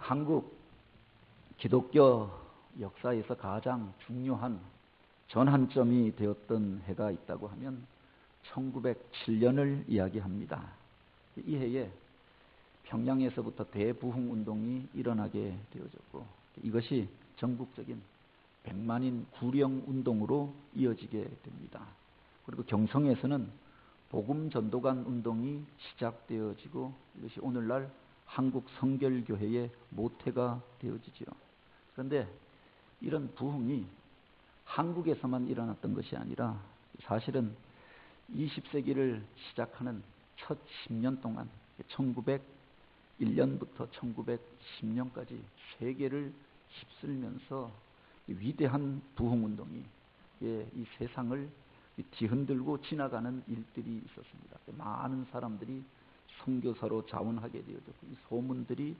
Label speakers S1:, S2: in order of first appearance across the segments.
S1: 한국 기독교 역사에서 가장 중요한 전환점이 되었던 해가 있다고 하면 1907년을 이야기합니다. 이 해에 평양에서부터 대부흥운동이 일어나게 되어졌고, 이것이 전국적인 백만인 구령운동으로 이어지게 됩니다. 그리고 경성에서는 복음전도관 운동이 시작되어지고, 이것이 오늘날 한국 성결교회의 모태가 되어지죠. 그런데 이런 부흥이 한국에서만 일어났던 것이 아니라 사실은 20세기를 시작하는 첫 10년 동안 1901년부터 1910년까지 세계를 휩쓸면서 위대한 부흥운동이 이 세상을 뒤흔들고 지나가는 일들이 있었습니다. 많은 사람들이 선교사로 자원하게 되어졌고, 이 소문들이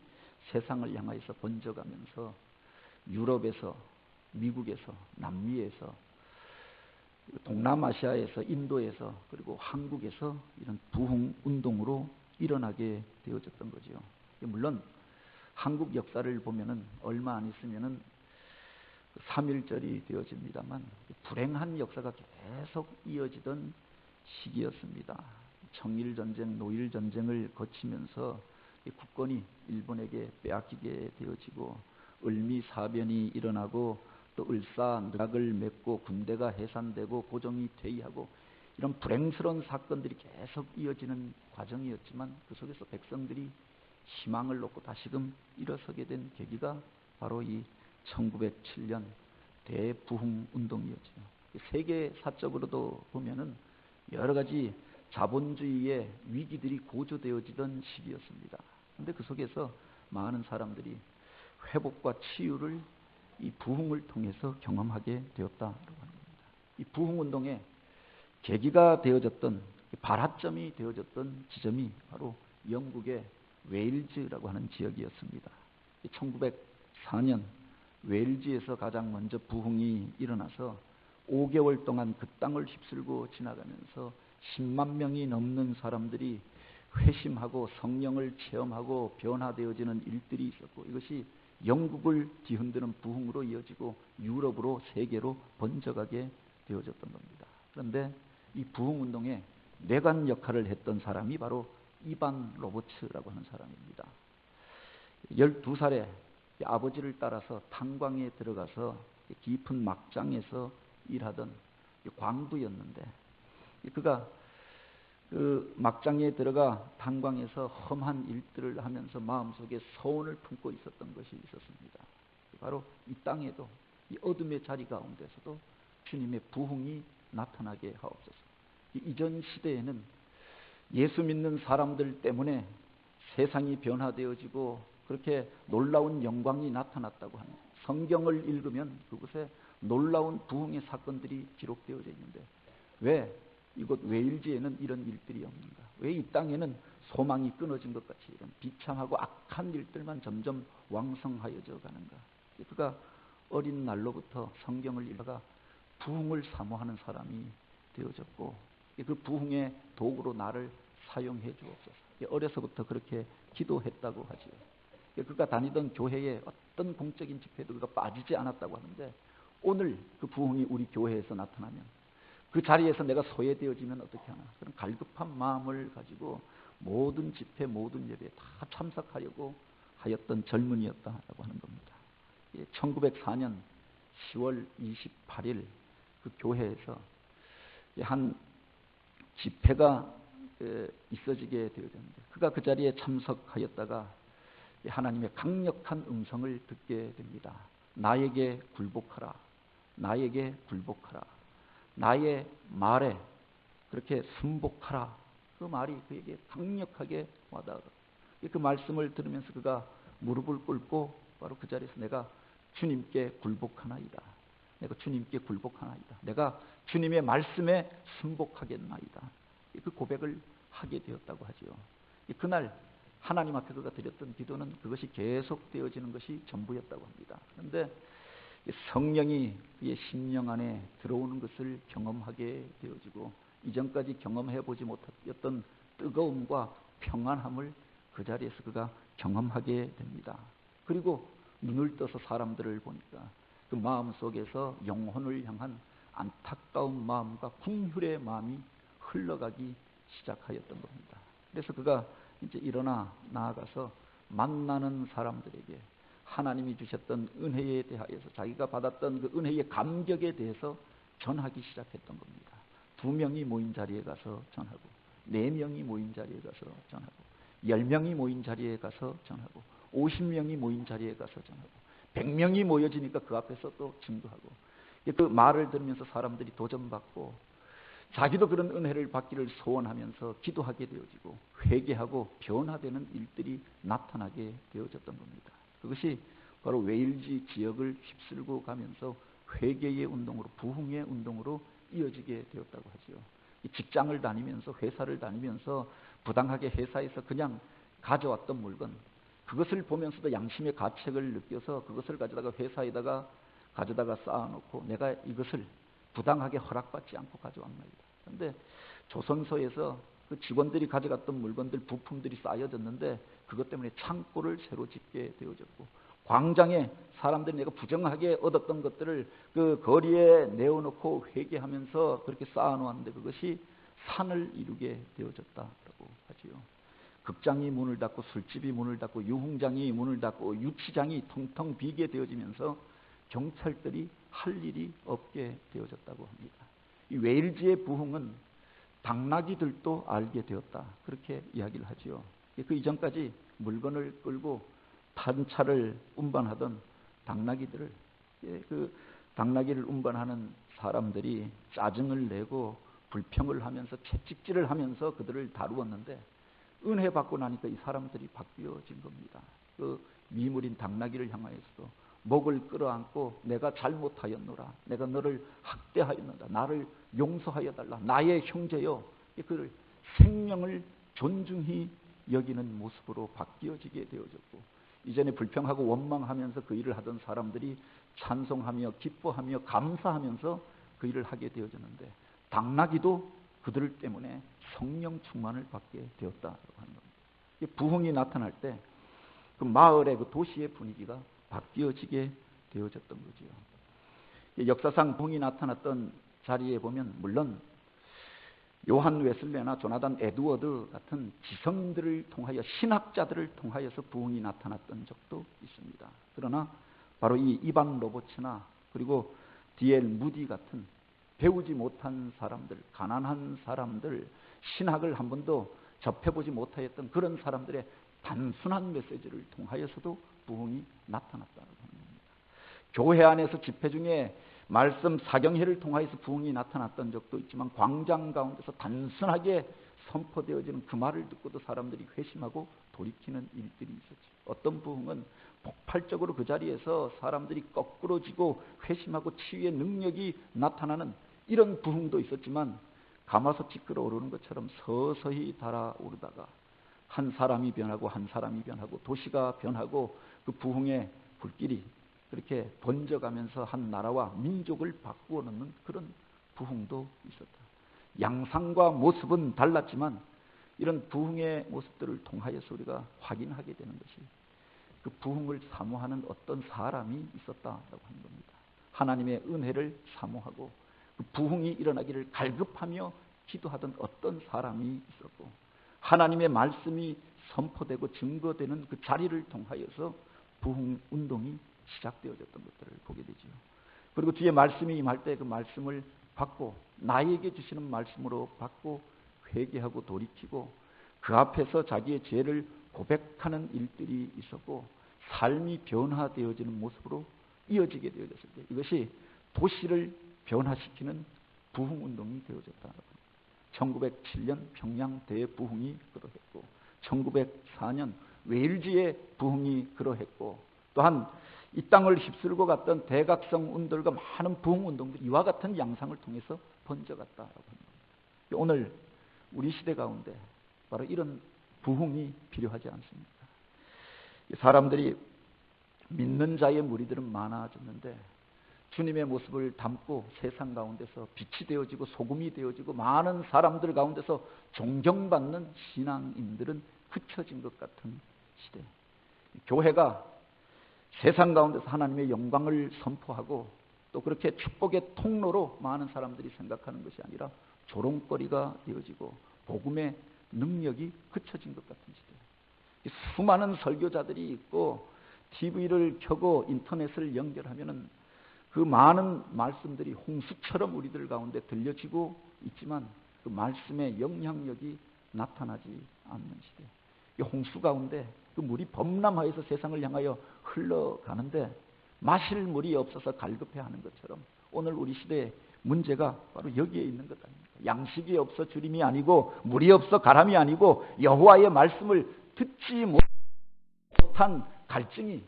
S1: 세상을 향하여서 번져가면서 유럽에서, 미국에서, 남미에서, 동남아시아에서, 인도에서, 그리고 한국에서 이런 부흥운동으로 일어나게 되어졌던 거죠. 물론 한국 역사를 보면은 얼마 안 있으면은 3.1절이 되어집니다만, 불행한 역사가 계속 이어지던 시기였습니다. 청일전쟁, 노일전쟁을 거치면서 국권이 일본에게 빼앗기게 되어지고, 을미사변이 일어나고, 또 을사늑약을 맺고, 군대가 해산되고, 고종이 퇴위하고, 이런 불행스러운 사건들이 계속 이어지는 과정이었지만, 그 속에서 백성들이 희망을 놓고 다시금 일어서게 된 계기가 바로 이 1907년 대부흥운동이었죠. 세계사적으로도 보면은 여러 가지 자본주의의 위기들이 고조되어지던 시기였습니다. 그런데 그 속에서 많은 사람들이 회복과 치유를 이 부흥을 통해서 경험하게 되었다고 합니다. 이 부흥운동의 계기가 되어졌던, 발화점이 되어졌던 지점이 바로 영국의 웨일즈라고 하는 지역이었습니다. 1904년 웨일즈에서 가장 먼저 부흥이 일어나서 5개월 동안 그 땅을 휩쓸고 지나가면서 10만 명이 넘는 사람들이 회심하고 성령을 체험하고 변화되어지는 일들이 있었고, 이것이 영국을 뒤흔드는 부흥으로 이어지고 유럽으로, 세계로 번져가게 되어졌던 겁니다. 그런데 이 부흥운동에 뇌관 역할을 했던 사람이 바로 이반 로버츠라고 하는 사람입니다. 12살에 아버지를 따라서 탄광에 들어가서 깊은 막장에서 일하던 광부였는데, 그가 그 막장에 들어가 탄광에서 험한 일들을 하면서 마음속에 소원을 품고 있었던 것이 있었습니다. 바로 이 땅에도, 이 어둠의 자리 가운데서도 주님의 부흥이 나타나게 하옵소서. 이전 시대에는 예수 믿는 사람들 때문에 세상이 변화되어지고 그렇게 놀라운 영광이 나타났다고 합니다. 성경을 읽으면 그곳에 놀라운 부흥의 사건들이 기록되어져 있는데, 왜 이곳 웨일즈에는 이런 일들이 없는가? 왜 이 땅에는 소망이 끊어진 것 같이 이런 비참하고 악한 일들만 점점 왕성하여져 가는가? 그가 어린 날로부터 성경을 읽다가 부흥을 사모하는 사람이 되어졌고, 그 부흥의 도구로 나를 사용해 주옵소서. 어려서부터 그렇게 기도했다고 하지요. 그가 다니던 교회에 어떤 공적인 집회도 그가 빠지지 않았다고 하는데, 오늘 그 부흥이 우리 교회에서 나타나면 그 자리에서 내가 소외되어지면 어떻게 하나, 그런 갈급한 마음을 가지고 모든 집회, 모든 예배에 다 참석하려고 하였던 젊은이였다라고 하는 겁니다. 1904년 10월 28일 그 교회에서 한 집회가 있어지게 되었는데, 그가 그 자리에 참석하였다가 하나님의 강력한 음성을 듣게 됩니다. 나에게 굴복하라, 나에게 굴복하라, 나의 말에 그렇게 순복하라. 그 말이 그에게 강력하게 와닿아. 그 말씀을 들으면서 그가 무릎을 꿇고 바로 그 자리에서 내가 주님께 굴복하나이다, 내가 주님께 굴복하나이다, 내가 주님의 말씀에 순복하겠나이다, 그 고백을 하게 되었다고 하죠. 그날 하나님 앞에 그가 드렸던 기도는 그것이 계속되어지는 것이 전부였다고 합니다. 그런데 성령이 그의 심령 안에 들어오는 것을 경험하게 되어지고, 이전까지 경험해보지 못했던 뜨거움과 평안함을 그 자리에서 그가 경험하게 됩니다. 그리고 눈을 떠서 사람들을 보니까 그 마음 속에서 영혼을 향한 안타까운 마음과 궁휼의 마음이 흘러가기 시작하였던 겁니다. 그래서 그가 이제 일어나 나아가서 만나는 사람들에게 하나님이 주셨던 은혜에 대하여서 자기가 받았던 그 은혜의 감격에 대해서 전하기 시작했던 겁니다. 2명이 모인 자리에 가서 전하고, 4명이 모인 자리에 가서 전하고, 10명이 모인 자리에 가서 전하고, 50명이 모인 자리에 가서 전하고, 100명이 모여지니까 그 앞에서 또 증거하고, 그 말을 들으면서 사람들이 도전받고 자기도 그런 은혜를 받기를 소원하면서 기도하게 되어지고 회개하고 변화되는 일들이 나타나게 되어졌던 겁니다. 그것이 바로 웨일즈 지역을 휩쓸고 가면서 회개의 운동으로, 부흥의 운동으로 이어지게 되었다고 하죠. 직장을 다니면서, 회사를 다니면서 부당하게 회사에서 그냥 가져왔던 물건, 그것을 보면서도 양심의 가책을 느껴서 그것을 회사에다가 가져다가 쌓아놓고 내가 이것을 부당하게 허락받지 않고 가져왔나이다. 그런데 조선소에서 그 직원들이 가져갔던 물건들, 부품들이 쌓여졌는데 그것 때문에 창고를 새로 짓게 되어졌고, 광장에 사람들이 내가 부정하게 얻었던 것들을 그 거리에 내어놓고 회개하면서 그렇게 쌓아놓았는데 그것이 산을 이루게 되어졌다라고 하지요. 극장이 문을 닫고, 술집이 문을 닫고, 유흥장이 문을 닫고, 유치장이 텅텅 비게 되어지면서 경찰들이 할 일이 없게 되어졌다고 합니다. 이 웨일즈의 부흥은 당나귀들도 알게 되었다, 그렇게 이야기를 하지요. 그 이전까지 물건을 끌고 탄차를 운반하던 당나귀들을, 그 당나귀를 운반하는 사람들이 짜증을 내고 불평을 하면서 채찍질을 하면서 그들을 다루었는데 은혜 받고 나니까 이 사람들이 바뀌어진 겁니다. 그 미물인 당나귀를 향하여서도 목을 끌어안고 내가 잘못하였노라, 내가 너를 학대하였노라, 나를 용서하여 달라, 나의 형제여, 그를 생명을 존중히 여기는 모습으로 바뀌어지게 되어졌고, 이전에 불평하고 원망하면서 그 일을 하던 사람들이 찬송하며 기뻐하며 감사하면서 그 일을 하게 되어졌는데 당나귀도 그들 때문에 성령 충만을 받게 되었다고 하는 겁니다. 부흥이 나타날 때 그 마을의, 그 도시의 분위기가 바뀌어지게 되어졌던 거죠. 역사상 부흥이 나타났던 자리에 보면 물론 요한 웨슬레나 조나단 에드워드 같은 지성인들을 통하여, 신학자들을 통하여서 부흥이 나타났던 적도 있습니다. 그러나 바로 이 이반 로버츠나 그리고 D.L. 무디 같은 배우지 못한 사람들, 가난한 사람들, 신학을 한 번도 접해보지 못하였던 그런 사람들의 단순한 메시지를 통하여서도 부흥이 나타났다는 겁니다. 교회 안에서 집회 중에 말씀 사경회를 통하여서 부흥이 나타났던 적도 있지만 광장 가운데서 단순하게 선포되어지는 그 말을 듣고도 사람들이 회심하고 돌이키는 일들이 있었죠. 어떤 부흥은 폭발적으로 그 자리에서 사람들이 거꾸로지고 회심하고 치유의 능력이 나타나는 이런 부흥도 있었지만 가마솥이 끓어오르는 것처럼 서서히 달아오르다가 한 사람이 변하고 한 사람이 변하고 도시가 변하고 그 부흥의 불길이 그렇게 번져가면서 한 나라와 민족을 바꾸어 놓는 그런 부흥도 있었다. 양상과 모습은 달랐지만 이런 부흥의 모습들을 통하여서 우리가 확인하게 되는 것이 그 부흥을 사모하는 어떤 사람이 있었다라고 하는 겁니다. 하나님의 은혜를 사모하고 그 부흥이 일어나기를 갈급하며 기도하던 어떤 사람이 있었고, 하나님의 말씀이 선포되고 증거되는 그 자리를 통하여서 부흥 운동이 시작되어졌던 것들을 보게 되죠. 그리고 뒤에 말씀이 임할 때 그 말씀을 받고 나에게 주시는 말씀으로 받고 회개하고 돌이키고 그 앞에서 자기의 죄를 고백하는 일들이 있었고 삶이 변화되어지는 모습으로 이어지게 되어졌을 때 이것이 도시를 변화시키는 부흥 운동이 되어졌다. 1907년 평양 대부흥이 그러했고 1904년 웨일즈의 부흥이 그러했고 또한 이 땅을 휩쓸고 갔던 대각성 운동과 많은 부흥 운동들이 이와 같은 양상을 통해서 번져갔다라고 합니다. 오늘 우리 시대 가운데 바로 이런 부흥이 필요하지 않습니까? 사람들이 믿는 자의 무리들은 많아졌는데 주님의 모습을 담고 세상 가운데서 빛이 되어지고 소금이 되어지고 많은 사람들 가운데서 존경받는 신앙인들은 그쳐진 것 같은 시대. 교회가 세상 가운데서 하나님의 영광을 선포하고 또 그렇게 축복의 통로로 많은 사람들이 생각하는 것이 아니라 조롱거리가 되어지고 복음의 능력이 그쳐진 것 같은 시대. 수많은 설교자들이 있고 TV를 켜고 인터넷을 연결하면은 그 많은 말씀들이 홍수처럼 우리들 가운데 들려지고 있지만 그 말씀의 영향력이 나타나지 않는 시대. 이 홍수 가운데 그 물이 범람하여서 세상을 향하여 흘러가는데 마실 물이 없어서 갈급해하는 것처럼 오늘 우리 시대의 문제가 바로 여기에 있는 것 아닙니까? 양식이 없어 주림이 아니고 물이 없어 가람이 아니고 여호와의 말씀을 듣지 못한 갈증이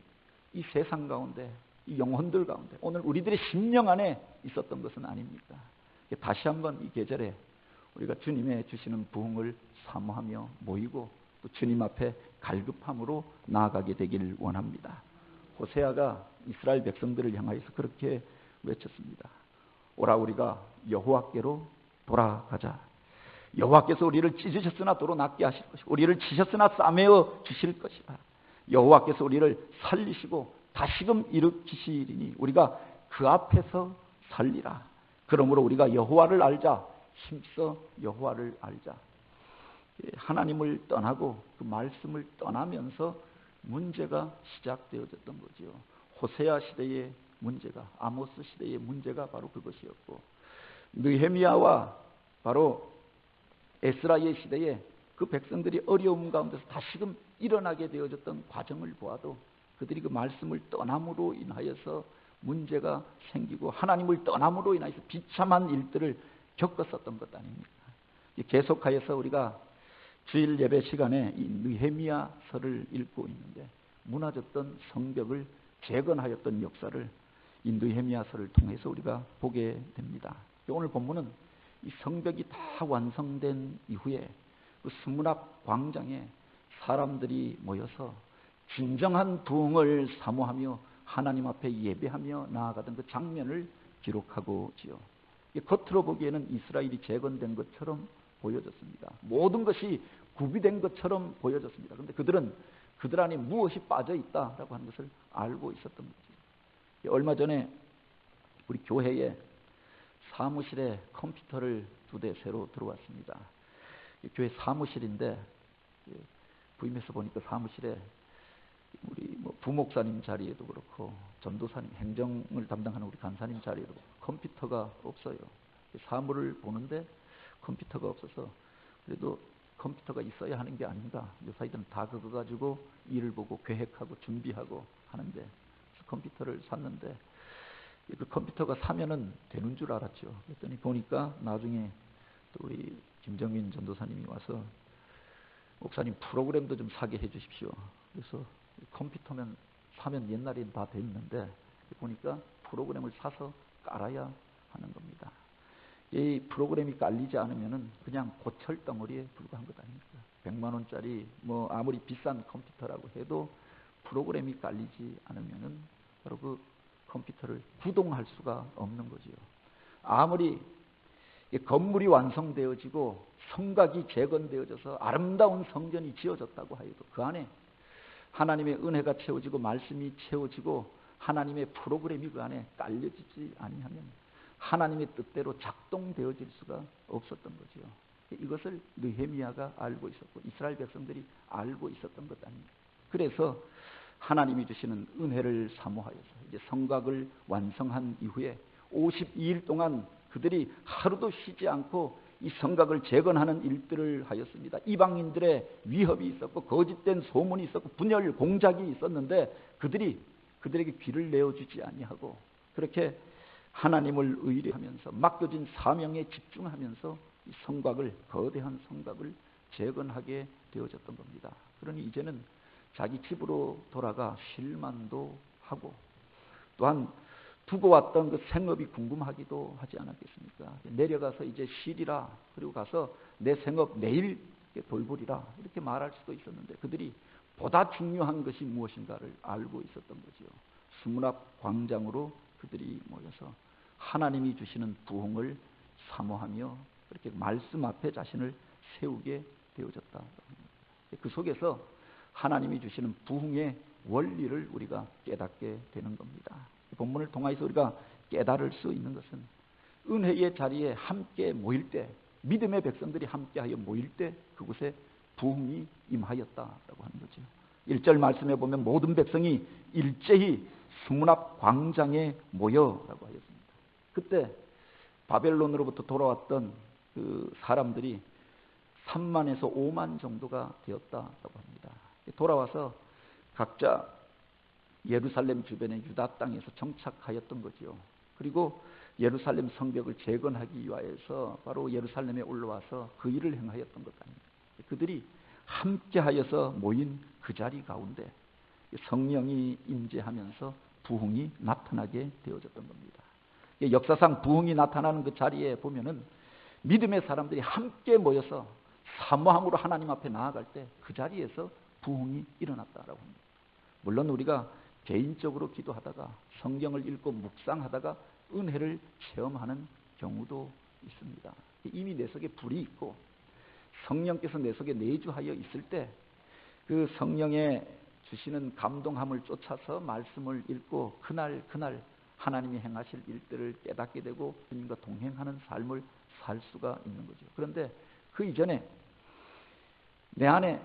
S1: 이 세상 가운데 이 영혼들 가운데 오늘 우리들의 심령 안에 있었던 것은 아닙니까? 다시 한번 이 계절에 우리가 주님의 주시는 부흥을 사모하며 모이고 또 주님 앞에 갈급함으로 나아가게 되기를 원합니다. 호세아가 이스라엘 백성들을 향하여서 그렇게 외쳤습니다. 오라 우리가 여호와께로 돌아가자. 여호와께서 우리를 찢으셨으나 도로 낫게 하실 것이고 우리를 치셨으나 싸매어 주실 것이라. 여호와께서 우리를 살리시고 다시금 일으키시리니 우리가 그 앞에서 살리라. 그러므로 우리가 여호와를 알자. 힘써 여호와를 알자. 하나님을 떠나고 그 말씀을 떠나면서 문제가 시작되어졌던 거지요. 호세아 시대의 문제가, 아모스 시대의 문제가 바로 그것이었고, 느헤미야와 바로 에스라의 시대에 그 백성들이 어려움 가운데서 다시금 일어나게 되어졌던 과정을 보아도 그들이 그 말씀을 떠남으로 인하여서 문제가 생기고 하나님을 떠남으로 인하여서 비참한 일들을 겪었었던 것 아닙니까? 계속하여서 우리가 주일 예배 시간에 이 느헤미야서를 읽고 있는데 무너졌던 성벽을 재건하였던 역사를 이 느헤미야서를 통해서 우리가 보게 됩니다. 오늘 본문은 이 성벽이 다 완성된 이후에 그 수문 앞 광장에 사람들이 모여서 진정한 부흥을 사모하며 하나님 앞에 예배하며 나아가던 그 장면을 기록하고지요. 겉으로 보기에는 이스라엘이 재건된 것처럼 보여졌습니다. 모든 것이 구비된 것처럼 보여졌습니다. 그런데 그들은 그들 안에 무엇이 빠져 있다라고 하는 것을 알고 있었던 거죠. 얼마 전에 우리 교회에 사무실에 컴퓨터를 2대 새로 들어왔습니다. 교회 사무실인데 부임해서 보니까 사무실에 우리 부목사님 자리에도 그렇고 전도사님 행정을 담당하는 우리 간사님 자리에도 컴퓨터가 없어요. 사물을 보는데 컴퓨터가 없어서 그래도 컴퓨터가 있어야 하는 게 아닌가. 요사이들은 다 그거 가지고 일을 보고 계획하고 준비하고 하는데 컴퓨터를 샀는데 그 컴퓨터가 사면은 되는 줄 알았죠. 그랬더니 보니까 나중에 또 우리 김정민 전도사님이 와서 목사님 프로그램도 좀 사게 해 주십시오. 그래서 컴퓨터면 사면 옛날엔 다 돼 있는데 보니까 프로그램을 사서 깔아야 하는 겁니다. 이 프로그램이 깔리지 않으면은 그냥 고철덩어리에 불과한 것 아닙니까? 100만 원짜리 아무리 비싼 컴퓨터라고 해도 프로그램이 깔리지 않으면은 바로 그 컴퓨터를 구동할 수가 없는 거지요. 아무리 건물이 완성되어지고 성곽이 재건되어져서 아름다운 성전이 지어졌다고 하여도 그 안에 하나님의 은혜가 채워지고 말씀이 채워지고 하나님의 프로그램이 그 안에 깔려지지 아니하면 하나님의 뜻대로 작동되어질 수가 없었던 거지요. 이것을 느헤미야가 알고 있었고 이스라엘 백성들이 알고 있었던 것 아닙니까? 그래서 하나님이 주시는 은혜를 사모하여서 이제 성곽을 완성한 이후에 52일 동안 그들이 하루도 쉬지 않고 이 성곽을 재건하는 일들을 하였습니다. 이방인들의 위협이 있었고 거짓된 소문이 있었고 분열 공작이 있었는데 그들에게 귀를 내어주지 아니하고 그렇게 하나님을 의뢰하면서 맡겨진 사명에 집중하면서 이 성곽을 거대한 성곽을 재건하게 되어졌던 겁니다. 그러니 이제는 자기 집으로 돌아가 쉴만도 하고 또한 두고 왔던 그 생업이 궁금하기도 하지 않았겠습니까? 내려가서 이제 쉬리라. 그리고 가서 내 생업 내일 돌보리라. 이렇게 말할 수도 있었는데 그들이 보다 중요한 것이 무엇인가를 알고 있었던 거지요. 수문 앞 광장으로 그들이 모여서 하나님이 주시는 부흥을 사모하며 그렇게 말씀 앞에 자신을 세우게 되어졌다. 그 속에서 하나님이 주시는 부흥의 원리를 우리가 깨닫게 되는 겁니다. 본문을 통해서 우리가 깨달을 수 있는 것은 은혜의 자리에 함께 모일 때, 믿음의 백성들이 함께하여 모일 때 그곳에 부흥이 임하였다라고 하는 거죠. 1절 말씀에 보면 모든 백성이 일제히 수문 앞 광장에 모여라고 하였습니다. 그때 바벨론으로부터 돌아왔던 그 사람들이 3만에서 5만 정도가 되었다라고 합니다. 돌아와서 각자 예루살렘 주변의 유다 땅에서 정착하였던 거죠. 그리고 예루살렘 성벽을 재건하기 위하여서 바로 예루살렘에 올라와서 그 일을 행하였던 것 아닙니까? 그들이 함께하여서 모인 그 자리 가운데 성령이 임재하면서 부흥이 나타나게 되어졌던 겁니다. 역사상 부흥이 나타나는 그 자리에 보면은 믿음의 사람들이 함께 모여서 사모함으로 하나님 앞에 나아갈 때 그 자리에서 부흥이 일어났다라고 합니다. 물론 우리가 개인적으로 기도하다가 성경을 읽고 묵상하다가 은혜를 체험하는 경우도 있습니다. 이미 내 속에 불이 있고 성령께서 내 속에 내주하여 있을 때 그 성령의 주시는 감동함을 쫓아서 말씀을 읽고 그날 하나님이 행하실 일들을 깨닫게 되고 주님과 동행하는 삶을 살 수가 있는 거죠. 그런데 그 이전에 내 안에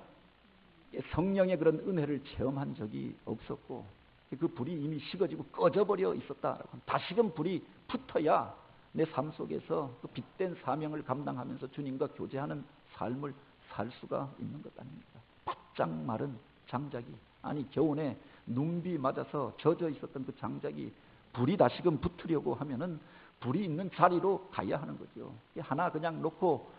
S1: 성령의 그런 은혜를 체험한 적이 없었고 그 불이 이미 식어지고 꺼져버려 있었다. 다시금 불이 붙어야 내 삶 속에서 그 빛된 사명을 감당하면서 주님과 교제하는 삶을 살 수가 있는 것 아닙니까? 바짝 마른 장작이, 아니 겨우내 눈비 맞아서 젖어 있었던 그 장작이 불이 다시금 붙으려고 하면은 불이 있는 자리로 가야 하는 거죠. 하나 그냥 놓고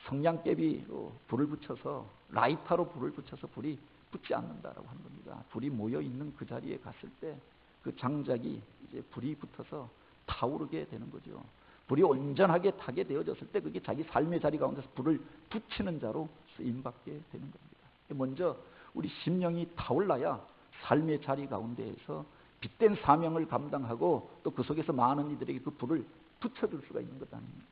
S1: 성냥개비로 불을 붙여서 라이터로 불을 붙여서 불이 붙지 않는다라고 하는 겁니다. 불이 모여 있는 그 자리에 갔을 때 그 장작이 이제 불이 붙어서 타오르게 되는 거죠. 불이 온전하게 타게 되어졌을 때 그게 자기 삶의 자리 가운데서 불을 붙이는 자로 쓰임받게 되는 겁니다. 먼저 우리 심령이 타올라야 삶의 자리 가운데에서 빛된 사명을 감당하고 또 그 속에서 많은 이들에게 그 불을 붙여줄 수가 있는 것 아닙니까?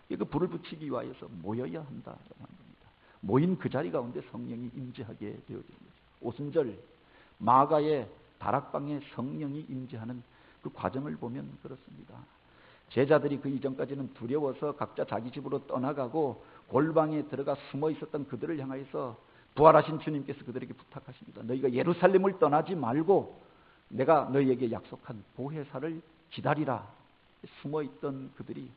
S1: 그 불을 붙이기 위하여서 모여야 한다라고 하는 겁니다. 모인 그 자리 가운데 성령이 임재하게 되어지는 거죠. 오순절 마가의 다락방에 성령이 임재하는 그 과정을 보면 그렇습니다. 제자들이 그 이전까지는 두려워서 각자 자기 집으로 떠나가고 골방에 들어가 숨어 있었던 그들을 향하여서 부활하신 주님께서 그들에게 부탁하십니다. 너희가 예루살렘을 떠나지 말고 내가 너희에게 약속한 보혜사를 기다리라. 숨어있던 그들이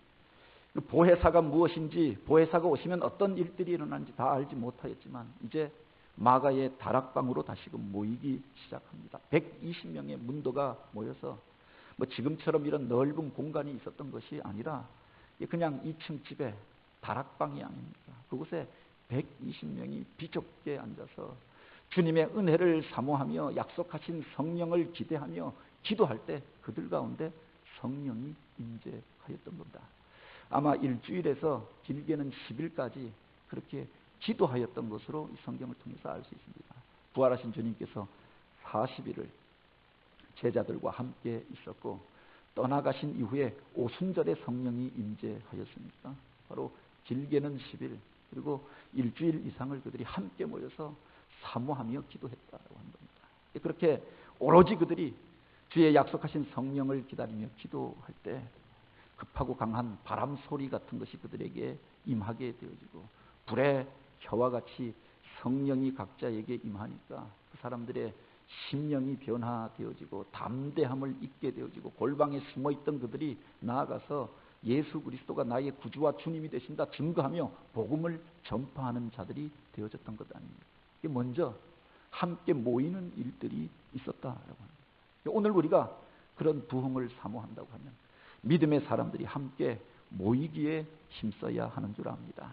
S1: 그 보혜사가 무엇인지, 보혜사가 오시면 어떤 일들이 일어나는지 다 알지 못하였지만 이제 마가의 다락방으로 다시금 모이기 시작합니다. 120명의 문도가 모여서 뭐 지금처럼 이런 넓은 공간이 있었던 것이 아니라 그냥 2층 집에 다락방이 아닙니까? 그곳에 120명이 비좁게 앉아서 주님의 은혜를 사모하며 약속하신 성령을 기대하며 기도할 때 그들 가운데 성령이 임재하였던 겁니다. 아마 일주일에서 길게는 10일까지 그렇게 기도하였던 것으로 이 성경을 통해서 알 수 있습니다. 부활하신 주님께서 40일을 제자들과 함께 있었고 떠나가신 이후에 오순절에 성령이 임재하였습니까? 바로 길게는 10일 그리고 일주일 이상을 그들이 함께 모여서 사모하며 기도했다고 하는 겁니다. 그렇게 오로지 그들이 주의 약속하신 성령을 기다리며 기도할 때 급하고 강한 바람 소리 같은 것이 그들에게 임하게 되어지고 불의 혀와 같이 성령이 각자에게 임하니까 그 사람들의 심령이 변화되어지고 담대함을 잊게 되어지고 골방에 숨어있던 그들이 나아가서 예수 그리스도가 나의 구주와 주님이 되신다 증거하며 복음을 전파하는 자들이 되어졌던 것 아닙니까? 먼저 함께 모이는 일들이 있었다라고 합니다. 오늘 우리가 그런 부흥을 사모한다고 하면 믿음의 사람들이 함께 모이기에 힘써야 하는 줄 압니다.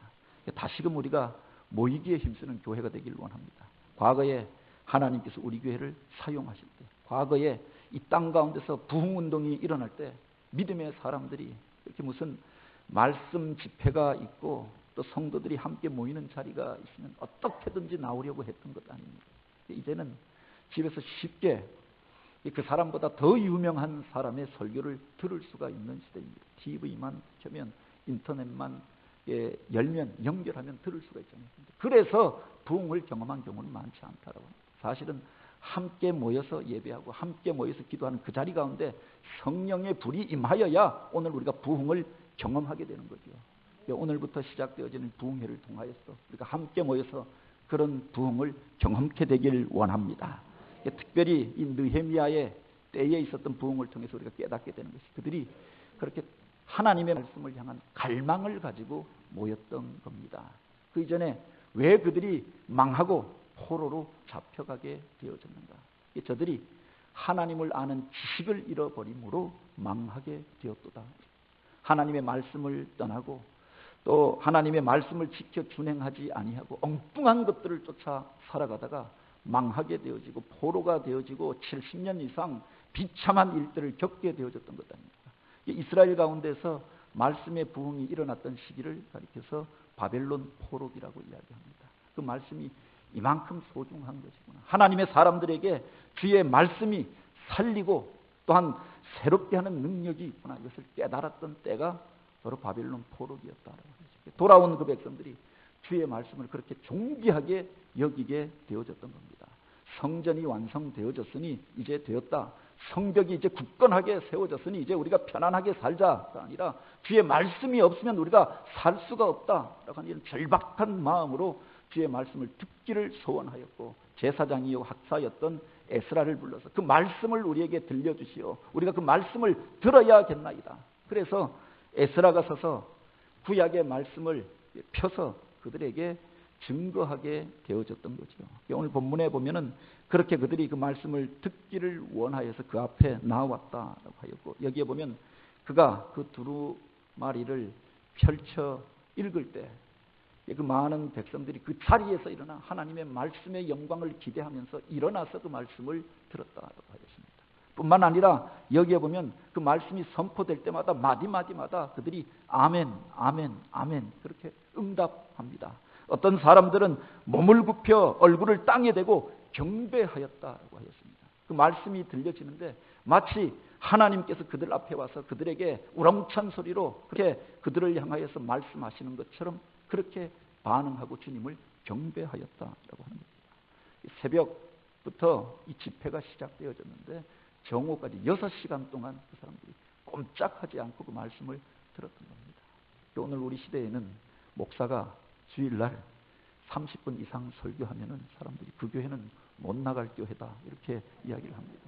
S1: 다시금 우리가 모이기에 힘쓰는 교회가 되길 원합니다. 과거에 하나님께서 우리 교회를 사용하실 때, 과거에 이 땅 가운데서 부흥운동이 일어날 때 믿음의 사람들이 이렇게 무슨 말씀 집회가 있고 또 성도들이 함께 모이는 자리가 있으면 어떻게든지 나오려고 했던 것 아닙니까? 이제는 집에서 쉽게 그 사람보다 더 유명한 사람의 설교를 들을 수가 있는 시대입니다. TV만 켜면 인터넷만 열면 연결하면 들을 수가 있잖아요. 그래서 부흥을 경험한 경우는 많지 않다라고 합니다. 사실은 함께 모여서 예배하고 함께 모여서 기도하는 그 자리 가운데 성령의 불이 임하여야 오늘 우리가 부흥을 경험하게 되는 거죠. 오늘부터 시작되어지는 부흥회를 통하여서 우리가 함께 모여서 그런 부흥을 경험케 되길 원합니다. 특별히 이 느헤미야의 때에 있었던 부흥을 통해서 우리가 깨닫게 되는 것이 그들이 그렇게 하나님의 말씀을 향한 갈망을 가지고 모였던 겁니다. 그 이전에 왜 그들이 망하고 포로로 잡혀가게 되어졌는가? 저들이 하나님을 아는 지식을 잃어버림으로 망하게 되었도다. 하나님의 말씀을 떠나고 또 하나님의 말씀을 지켜 준행하지 아니하고 엉뚱한 것들을 쫓아 살아가다가 망하게 되어지고 포로가 되어지고 70년 이상 비참한 일들을 겪게 되어졌던 것 아닙니까? 이스라엘 가운데서 말씀의 부흥이 일어났던 시기를 가리켜서 바벨론 포로기라고 이야기합니다. 그 말씀이 이만큼 소중한 것이구나. 하나님의 사람들에게 주의 말씀이 살리고 또한 새롭게 하는 능력이 있구나. 이것을 깨달았던 때가 바로 바벨론 포로기였다라고 하죠. 돌아온 그 백성들이 주의 말씀을 그렇게 존귀하게 여기게 되어졌던 겁니다. 성전이 완성되어졌으니 이제 되었다. 성벽이 이제 굳건하게 세워졌으니 이제 우리가 편안하게 살자가 아니라 주의 말씀이 없으면 우리가 살 수가 없다라고 하는 이런 절박한 마음으로 주의 말씀을 듣기를 소원하였고 제사장이요 학사였던 에스라를 불러서 그 말씀을 우리에게 들려주시오. 우리가 그 말씀을 들어야겠나이다. 그래서 에스라가 서서 구약의 말씀을 펴서 그들에게 증거하게 되어졌던 거죠. 오늘 본문에 보면은 그렇게 그들이 그 말씀을 듣기를 원하여서 그 앞에 나왔다라고 하였고 여기에 보면 그가 그 두루마리를 펼쳐 읽을 때 그 많은 백성들이 그 자리에서 일어나 하나님의 말씀의 영광을 기대하면서 일어나서 그 말씀을 들었다라고 하였습니다. 뿐만 아니라 여기에 보면 그 말씀이 선포될 때마다 마디마디마다 그들이 아멘, 아멘, 아멘 그렇게 응답합니다. 어떤 사람들은 몸을 굽혀 얼굴을 땅에 대고 경배하였다라고 하였습니다. 그 말씀이 들려지는데 마치 하나님께서 그들 앞에 와서 그들에게 우렁찬 소리로 그렇게 그들을 향하여서 말씀하시는 것처럼 그렇게 반응하고 주님을 경배하였다라고 하는 겁니다. 새벽부터 이 집회가 시작되어졌는데 정오까지 6시간 동안 그 사람들이 꼼짝하지 않고 그 말씀을 들었던 겁니다. 오늘 우리 시대에는 목사가 주일날 30분 이상 설교하면은 사람들이 그 교회는 못 나갈 교회다 이렇게 이야기를 합니다.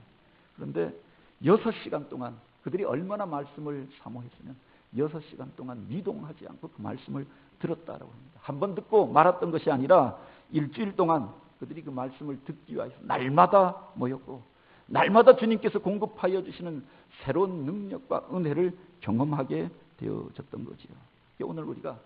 S1: 그런데 6시간 동안 그들이 얼마나 말씀을 사모했으면 6시간 동안 미동하지 않고 그 말씀을 들었다라고 합니다. 한 번 듣고 말았던 것이 아니라 일주일 동안 그들이 그 말씀을 듣기 위해서 날마다 모였고 날마다 주님께서 공급하여 주시는 새로운 능력과 은혜를 경험하게 되어졌던 거지요. 오늘 우리가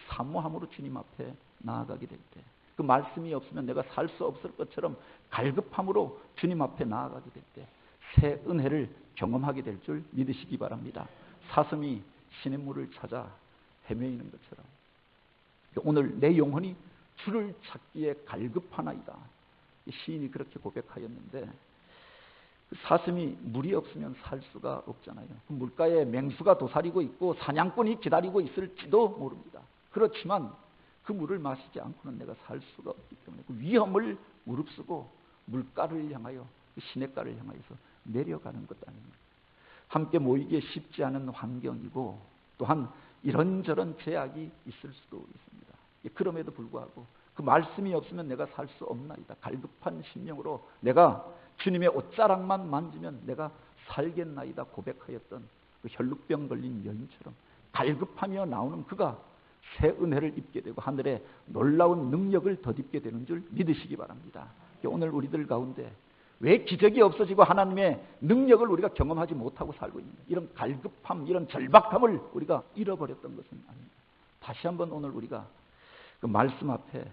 S1: 사모함으로 주님 앞에 나아가게 될 때 그 말씀이 없으면 내가 살 수 없을 것처럼 갈급함으로 주님 앞에 나아가게 될 때 새 은혜를 경험하게 될 줄 믿으시기 바랍니다. 사슴이 시냇물을 찾아 헤매이는 것처럼 오늘 내 영혼이 주를 찾기에 갈급하나이다. 시인이 그렇게 고백하였는데 사슴이 물이 없으면 살 수가 없잖아요. 물가에 맹수가 도사리고 있고 사냥꾼이 기다리고 있을지도 모릅니다. 그렇지만 그 물을 마시지 않고는 내가 살 수가 없기 때문에 그 위험을 무릅쓰고 물가를 향하여 시냇가를 향하여서 내려가는 것 아닙니까? 함께 모이기에 쉽지 않은 환경이고 또한 이런저런 제약이 있을 수도 있습니다. 그럼에도 불구하고 그 말씀이 없으면 내가 살 수 없나이다. 갈급한 심령으로 내가 주님의 옷자락만 만지면 내가 살겠나이다 고백하였던 그 혈루병 걸린 여인처럼 갈급하며 나오는 그가 새 은혜를 입게 되고 하늘의 놀라운 능력을 덧입게 되는 줄 믿으시기 바랍니다. 오늘 우리들 가운데 왜 기적이 없어지고 하나님의 능력을 우리가 경험하지 못하고 살고 있는가? 이런 갈급함, 이런 절박함을 우리가 잃어버렸던 것은 아닙니다. 다시 한번 오늘 우리가 그 말씀 앞에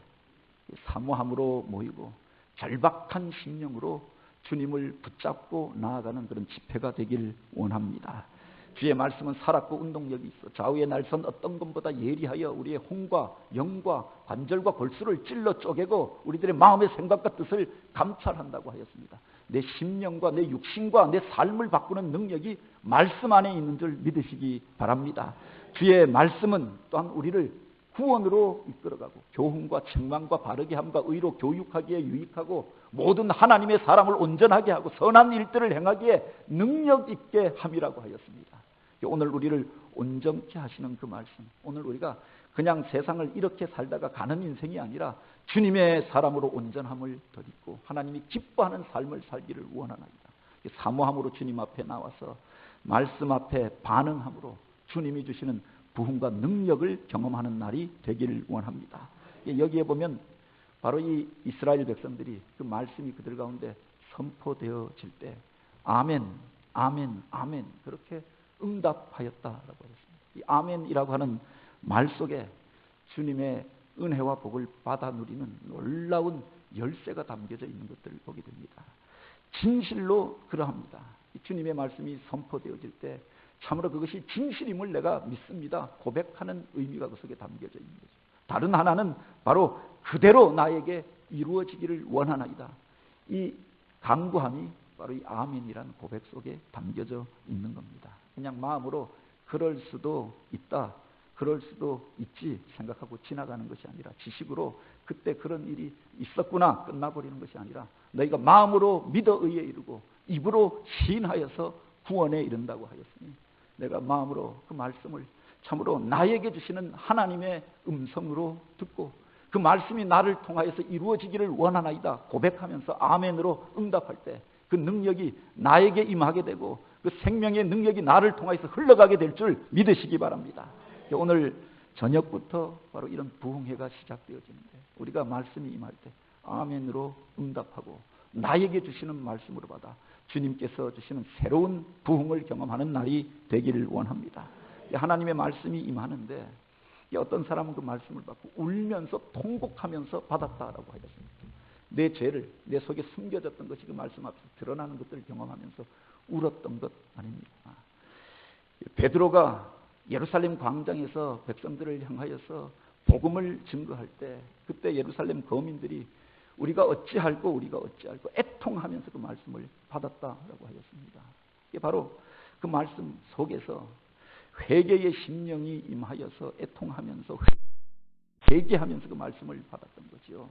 S1: 사모함으로 모이고 절박한 심령으로 주님을 붙잡고 나아가는 그런 집회가 되길 원합니다. 주의 말씀은 살았고 운동력이 있어 좌우의 날선 어떤 것보다 예리하여 우리의 혼과 영과 관절과 골수를 찔러 쪼개고 우리들의 마음의 생각과 뜻을 감찰한다고 하였습니다. 내 심령과 내 육신과 내 삶을 바꾸는 능력이 말씀 안에 있는 줄 믿으시기 바랍니다. 주의 말씀은 또한 우리를 구원으로 이끌어가고 교훈과 책망과 바르게 함과 의로 교육하기에 유익하고 모든 하나님의 사람을 온전하게 하고 선한 일들을 행하기에 능력 있게 함이라고 하였습니다. 오늘 우리를 온전케 하시는 그 말씀, 오늘 우리가 그냥 세상을 이렇게 살다가 가는 인생이 아니라 주님의 사람으로 온전함을 덧입고 하나님이 기뻐하는 삶을 살기를 원하나이다. 사모함으로 주님 앞에 나와서 말씀 앞에 반응함으로 주님이 주시는 부흥과 능력을 경험하는 날이 되기를 원합니다. 여기에 보면 바로 이 이스라엘 백성들이 그 말씀이 그들 가운데 선포되어질 때 아멘, 아멘, 아멘 그렇게 응답하였다라고 했습니다. 이 아멘이라고 하는 말 속에 주님의 은혜와 복을 받아 누리는 놀라운 열쇠가 담겨져 있는 것들을 보게 됩니다. 진실로 그러합니다. 주님의 말씀이 선포되어질 때 참으로 그것이 진실임을 내가 믿습니다. 고백하는 의미가 그 속에 담겨져 있는 거죠. 다른 하나는 바로 그대로 나에게 이루어지기를 원하나이다. 이 간구함이 바로 이 아멘이라는 고백 속에 담겨져 있는 겁니다. 그냥 마음으로 그럴 수도 있다, 그럴 수도 있지 생각하고 지나가는 것이 아니라 지식으로 그때 그런 일이 있었구나 끝나버리는 것이 아니라 너희가 마음으로 믿어 의에 이르고 입으로 시인하여서 구원에 이른다고 하였으니 내가 마음으로 그 말씀을 참으로 나에게 주시는 하나님의 음성으로 듣고 그 말씀이 나를 통하여서 이루어지기를 원하나이다 고백하면서 아멘으로 응답할 때 그 능력이 나에게 임하게 되고 그 생명의 능력이 나를 통하여서 흘러가게 될 줄 믿으시기 바랍니다. 오늘 저녁부터 바로 이런 부흥회가 시작되어지는데 우리가 말씀이 임할 때 아멘으로 응답하고 나에게 주시는 말씀으로 받아 주님께서 주시는 새로운 부흥을 경험하는 날이 되기를 원합니다. 하나님의 말씀이 임하는데 어떤 사람은 그 말씀을 받고 울면서 통곡하면서 받았다라고 하였습니다. 내 죄를 내 속에 숨겨졌던 것이 그 말씀 앞에서 드러나는 것들을 경험하면서 울었던 것 아닙니까? 베드로가 예루살렘 광장에서 백성들을 향하여서 복음을 증거할 때 그때 예루살렘 거민들이 우리가 어찌할꼬 애통하면서 그 말씀을 받았다라고 하였습니다. 이게 바로 그 말씀 속에서 회개의 심령이 임하여서 애통하면서 회개하면서 그 말씀을 받았던 거죠.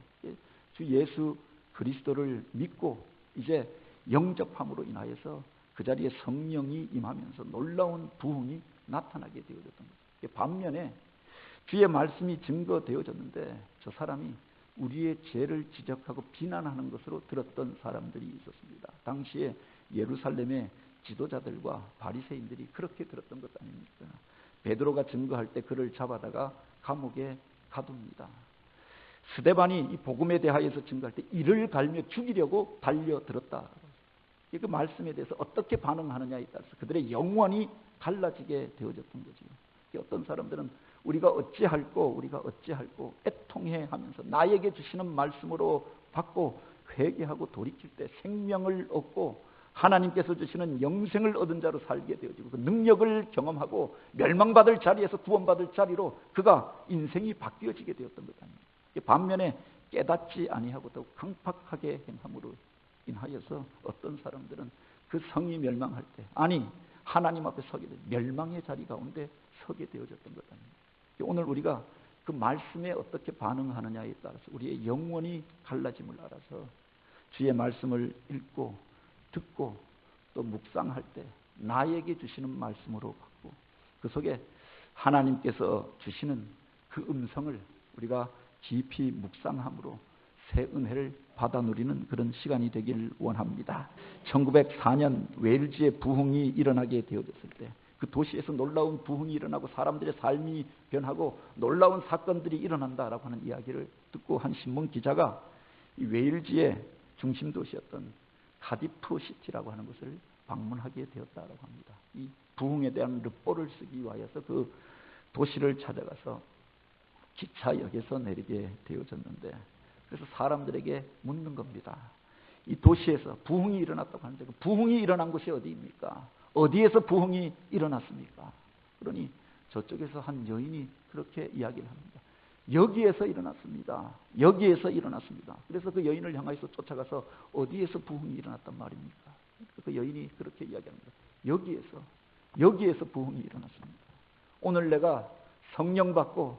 S1: 주 예수 그리스도를 믿고 이제 영접함으로 인하여서 그 자리에 성령이 임하면서 놀라운 부흥이 나타나게 되어졌던 거죠. 반면에 주의 말씀이 증거되어졌는데 저 사람이 우리의 죄를 지적하고 비난하는 것으로 들었던 사람들이 있었습니다. 당시에 예루살렘의 지도자들과 바리새인들이 그렇게 들었던 것 아닙니까? 베드로가 증거할 때 그를 잡아다가 감옥에 가둡니다. 스데반이 이 복음에 대하여서 증거할 때 이를 갈며 죽이려고 달려들었다. 그 말씀에 대해서 어떻게 반응하느냐에 따라서 그들의 영원히 갈라지게 되어졌던 거죠. 어떤 사람들은 우리가 어찌할꼬 애통해 하면서 나에게 주시는 말씀으로 받고 회개하고 돌이킬 때 생명을 얻고 하나님께서 주시는 영생을 얻은 자로 살게 되어지고 그 능력을 경험하고 멸망받을 자리에서 구원받을 자리로 그가 인생이 바뀌어지게 되었던 것 아닙니까? 반면에 깨닫지 아니하고 더 강팍하게 행함으로 인하여서 어떤 사람들은 그 성이 멸망할 때 아니 하나님 앞에 서게 돼 멸망의 자리 가운데 서게 되어졌던 것 아닙니까? 오늘 우리가 그 말씀에 어떻게 반응하느냐에 따라서 우리의 영혼이 갈라짐을 알아서 주의 말씀을 읽고 듣고 또 묵상할 때 나에게 주시는 말씀으로 받고 그 속에 하나님께서 주시는 그 음성을 우리가 깊이 묵상함으로 새 은혜를 받아 누리는 그런 시간이 되길 원합니다. 1904년 웨일즈의 부흥이 일어나게 되어졌을 때 그 도시에서 놀라운 부흥이 일어나고 사람들의 삶이 변하고 놀라운 사건들이 일어난다라고 하는 이야기를 듣고 한 신문 기자가 이 웨일즈의 중심 도시였던 카디프 시티라고 하는 것을 방문하게 되었다라고 합니다. 이 부흥에 대한 르포를 쓰기 위하여서 그 도시를 찾아가서 기차역에서 내리게 되어졌는데 그래서 사람들에게 묻는 겁니다. 이 도시에서 부흥이 일어났다고 하는데 그 부흥이 일어난 곳이 어디입니까? 어디에서 부흥이 일어났습니까? 그러니 저쪽에서 한 여인이 그렇게 이야기를 합니다. 여기에서 일어났습니다. 여기에서 일어났습니다. 그래서 그 여인을 향해서 쫓아가서 어디에서 부흥이 일어났단 말입니까? 그 여인이 그렇게 이야기합니다. 여기에서 부흥이 일어났습니다. 오늘 내가 성령 받고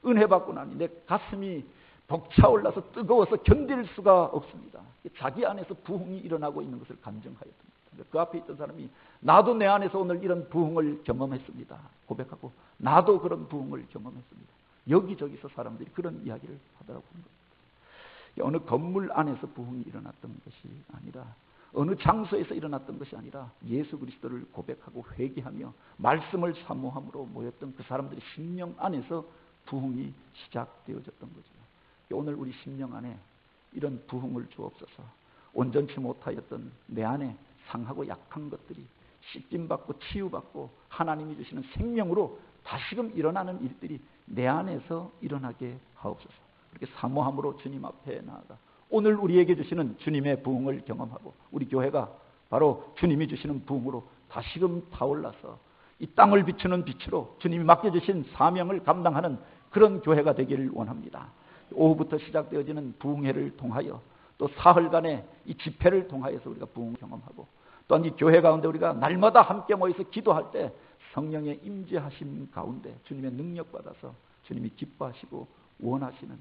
S1: 은혜 받고 나니 내 가슴이 벅차올라서 뜨거워서 견딜 수가 없습니다. 자기 안에서 부흥이 일어나고 있는 것을 감정하였습니다. 그 앞에 있던 사람이 나도 내 안에서 오늘 이런 부흥을 경험했습니다. 고백하고 나도 그런 부흥을 경험했습니다. 여기저기서 사람들이 그런 이야기를 하더라고요. 어느 건물 안에서 부흥이 일어났던 것이 아니라, 어느 장소에서 일어났던 것이 아니라 예수 그리스도를 고백하고 회개하며 말씀을 사모함으로 모였던 그 사람들의 심령 안에서 부흥이 시작되어졌던 거죠. 오늘 우리 심령 안에 이런 부흥을 주옵소서. 온전치 못하였던 내 안에 상하고 약한 것들이 씻김받고 치유받고 하나님이 주시는 생명으로 다시금 일어나는 일들이 내 안에서 일어나게 하옵소서. 그렇게 사모함으로 주님 앞에 나아가 오늘 우리에게 주시는 주님의 부흥을 경험하고 우리 교회가 바로 주님이 주시는 부흥으로 다시금 타올라서 이 땅을 비추는 빛으로 주님이 맡겨주신 사명을 감당하는 그런 교회가 되기를 원합니다. 오후부터 시작되어지는 부흥회를 통하여 또 사흘간의 이 집회를 통하여서 우리가 부흥을 경험하고 또한 이 교회 가운데 우리가 날마다 함께 모여서 기도할 때 성령의 임재하심 가운데 주님의 능력 받아서 주님이 기뻐하시고 원하시는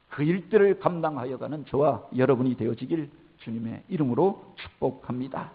S1: 그 일들을 감당하여 가는 저와 여러분이 되어지길 주님의 이름으로 축복합니다.